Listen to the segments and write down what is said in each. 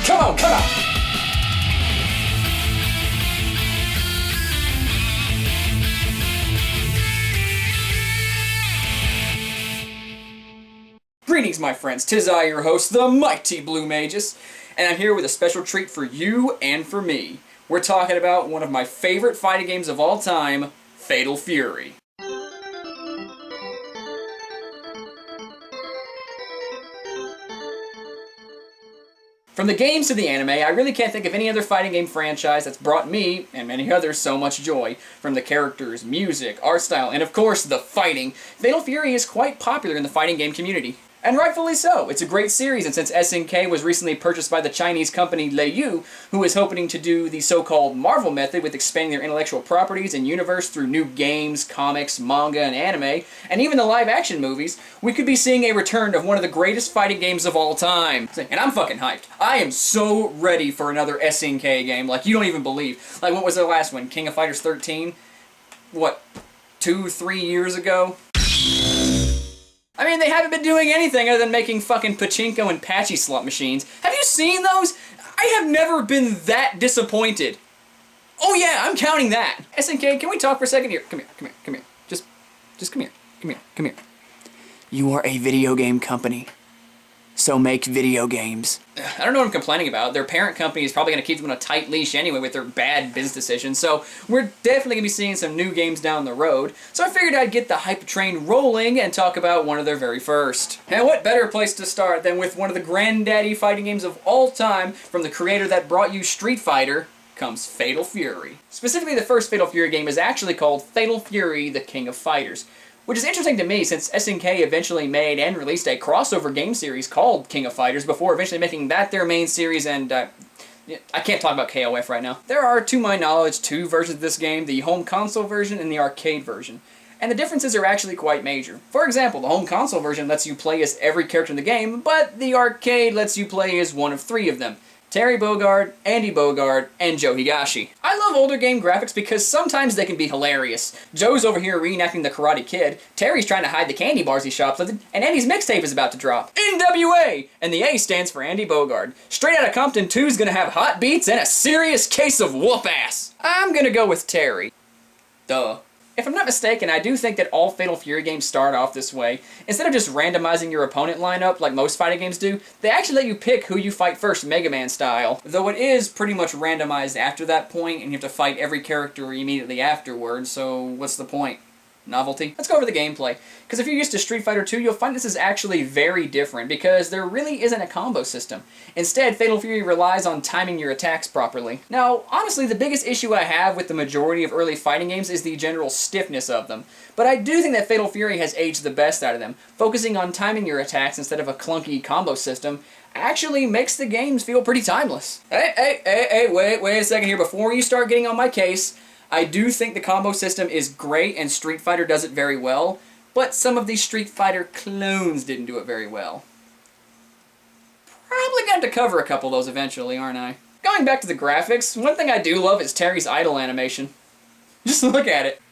Come on, come on! Greetings, my friends. 'Tis I, your host, the mighty Blue Magus, and I'm here with a special treat for you and for me. We're talking about one of my favorite fighting games of all time, Fatal Fury. From the games to the anime, I really can't think of any other fighting game franchise that's brought me, and many others, so much joy. From the characters, music, art style, and of course, the fighting, Fatal Fury is quite popular in the fighting game community. And rightfully so. It's a great series, and since SNK was recently purchased by the Chinese company Leiyu, who is hoping to do the so-called Marvel method with expanding their intellectual properties and universe through new games, comics, manga, and anime, and even the live-action movies, we could be seeing a return of one of the greatest fighting games of all time. And I'm fucking hyped. I am so ready for another SNK game, like you don't even believe. Like, what was their last one? King of Fighters 13? What, 2-3 years ago? I mean, they haven't been doing anything other than making fucking pachinko and patchy slot machines. Have you seen those? I have never been that disappointed. Oh yeah, I'm counting that. SNK, can we talk for a second? Here, come here, come here, come here. Just come here, come here, come here. You are a video game company, so make video games. I don't know what I'm complaining about. Their parent company is probably going to keep them on a tight leash anyway with their bad business decisions, so we're definitely going to be seeing some new games down the road. So I figured I'd get the hype train rolling and talk about one of their very first. And what better place to start than with one of the granddaddy fighting games of all time from the creator that brought you Street Fighter, comes Fatal Fury. Specifically, the first Fatal Fury game is actually called Fatal Fury: The King of Fighters, which is interesting to me since SNK eventually made and released a crossover game series called King of Fighters before eventually making that their main series, and I can't talk about KOF right now. There are, to my knowledge, two versions of this game, the home console version and the arcade version. And the differences are actually quite major. For example, the home console version lets you play as every character in the game, but the arcade lets you play as one of three of them: Terry Bogard, Andy Bogard, and Joe Higashi. I love older game graphics because sometimes they can be hilarious. Joe's over here reenacting the Karate Kid, Terry's trying to hide the candy bars he shoplifted, and Andy's mixtape is about to drop. NWA! And the A stands for Andy Bogard. Straight Outta Compton 2's gonna have hot beats and a serious case of whoop-ass. I'm gonna go with Terry. Duh. If I'm not mistaken, I do think that all Fatal Fury games start off this way. Instead of just randomizing your opponent lineup like most fighting games do, they actually let you pick who you fight first, Mega Man style. Though it is pretty much randomized after that point, and you have to fight every character immediately afterwards, so what's the point? Novelty? Let's go over the gameplay. Because if you're used to Street Fighter 2, you'll find this is actually very different, because there really isn't a combo system. Instead, Fatal Fury relies on timing your attacks properly. Now, honestly, the biggest issue I have with the majority of early fighting games is the general stiffness of them. But I do think that Fatal Fury has aged the best out of them. Focusing on timing your attacks instead of a clunky combo system actually makes the games feel pretty timeless. Hey, wait a second here. Before you start getting on my case, I do think the combo system is great and Street Fighter does it very well, but some of these Street Fighter clones didn't do it very well. Probably going to cover a couple of those eventually, aren't I? Going back to the graphics, one thing I do love is Terry's idle animation. Just look at it.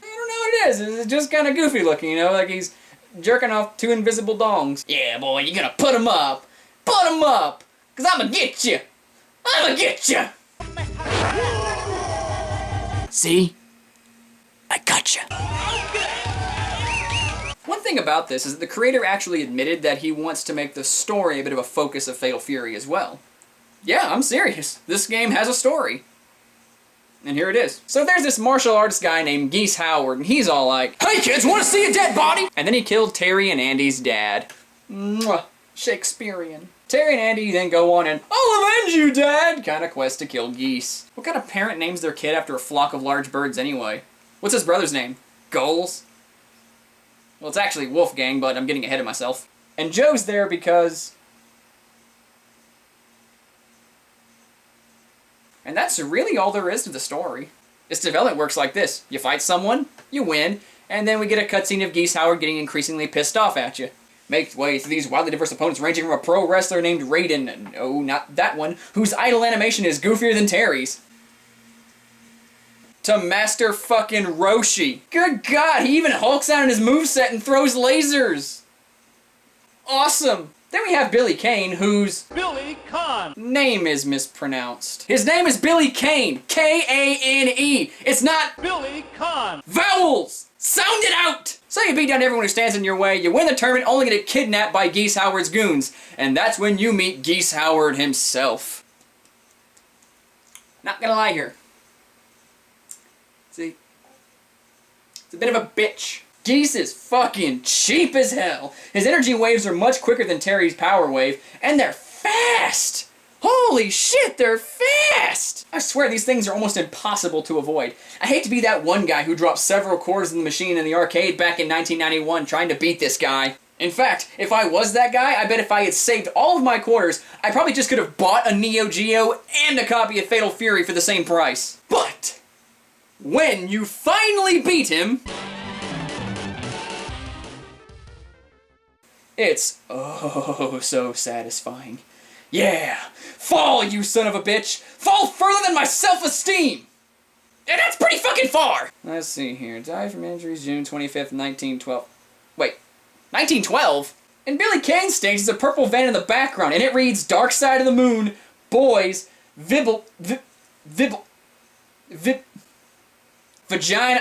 I don't know what it is. It's just kind of goofy looking, you know, like he's jerking off two invisible dongs. Yeah, boy, you're gonna put him up. Put him up! Cause I'ma get you! I'ma get you! See? I gotcha. One thing about this is that the creator actually admitted that he wants to make the story a bit of a focus of Fatal Fury as well. Yeah, I'm serious. This game has a story. And here it is. So there's this martial arts guy named Geese Howard, and he's all like, "Hey kids, wanna see a dead body?" And then he killed Terry and Andy's dad. Mwah. Shakespearean. Terry and Andy then go on an "I'll avenge you, Dad" kind of quest to kill Geese. What kind of parent names their kid after a flock of large birds anyway? What's his brother's name? Goals? Well, it's actually Wolfgang, but I'm getting ahead of myself. And Joe's there because... And that's really all there is to the story. Its development works like this. You fight someone, you win, and then we get a cutscene of Geese Howard getting increasingly pissed off at you. Make way through these wildly diverse opponents ranging from a pro wrestler named Raiden, no, not that one, whose idle animation is goofier than Terry's, to Master fucking Roshi. Good God, he even hulks out in his moveset and throws lasers. Awesome. Then we have Billy Kane, whose Billy Kane name is mispronounced. His name is Billy Kane, K-A-N-E. It's not Billy Kane. vowels. Sound it out! So you beat down everyone who stands in your way, you win the tournament only to get kidnapped by Geese Howard's goons. And that's when you meet Geese Howard himself. Not gonna lie here. See? It's a bit of a bitch. Geese is fucking cheap as hell. His energy waves are much quicker than Terry's power wave, and they're fast! Holy shit, they're fast! I swear these things are almost impossible to avoid. I hate to be that one guy who dropped several quarters in the machine in the arcade back in 1991 trying to beat this guy. In fact, if I was that guy, I bet if I had saved all of my quarters, I probably just could have bought a Neo Geo and a copy of Fatal Fury for the same price. But when you finally beat him, it's oh so satisfying. Yeah! Fall, you son of a bitch! Fall further than my self-esteem! And that's pretty fucking far! Let's see here. Died from injuries June 25th, 1912. Wait. 1912? And Billy Kane stage is a purple van in the background, and it reads Dark Side of the Moon, Boys, Vagina.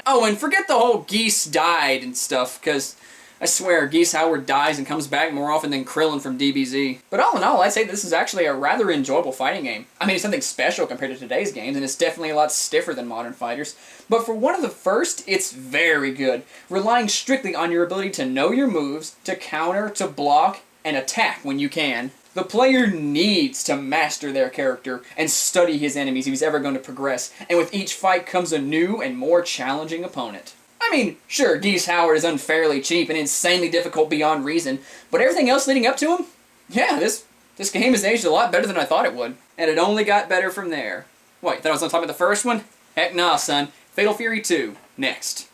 Oh, and forget the whole Geese died and stuff, because I swear, Geese Howard dies and comes back more often than Krillin from DBZ. But all in all, I'd say this is actually a rather enjoyable fighting game. I mean, it's something special compared to today's games, and it's definitely a lot stiffer than modern fighters. But for one of the first, it's very good, relying strictly on your ability to know your moves, to counter, to block, and attack when you can. The player needs to master their character and study his enemies if he's ever going to progress, and with each fight comes a new and more challenging opponent. I mean, sure, Geese Howard is unfairly cheap and insanely difficult beyond reason, but everything else leading up to him? Yeah, this game has aged a lot better than I thought it would. And it only got better from there. Wait, thought I was on top of the first one? Heck nah, son. Fatal Fury 2, next.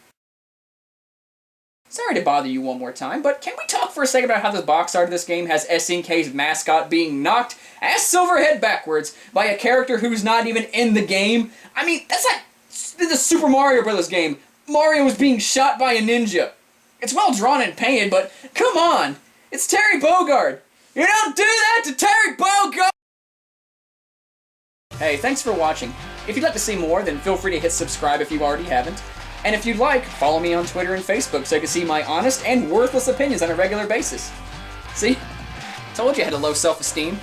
Sorry to bother you one more time, but can we talk for a second about how the box art of this game has SNK's mascot being knocked ass Silverhead backwards by a character who's not even in the game? I mean, that's like the Super Mario Bros. Game. Mario is being shot by a ninja. It's well drawn and painted, but come on! It's Terry Bogard! You don't do that to Terry Bogard! Hey, thanks for watching. If you'd like to see more, then feel free to hit subscribe if you already haven't. And if you'd like, follow me on Twitter and Facebook so you can see my honest and worthless opinions on a regular basis. See? Told you I had a low self-esteem.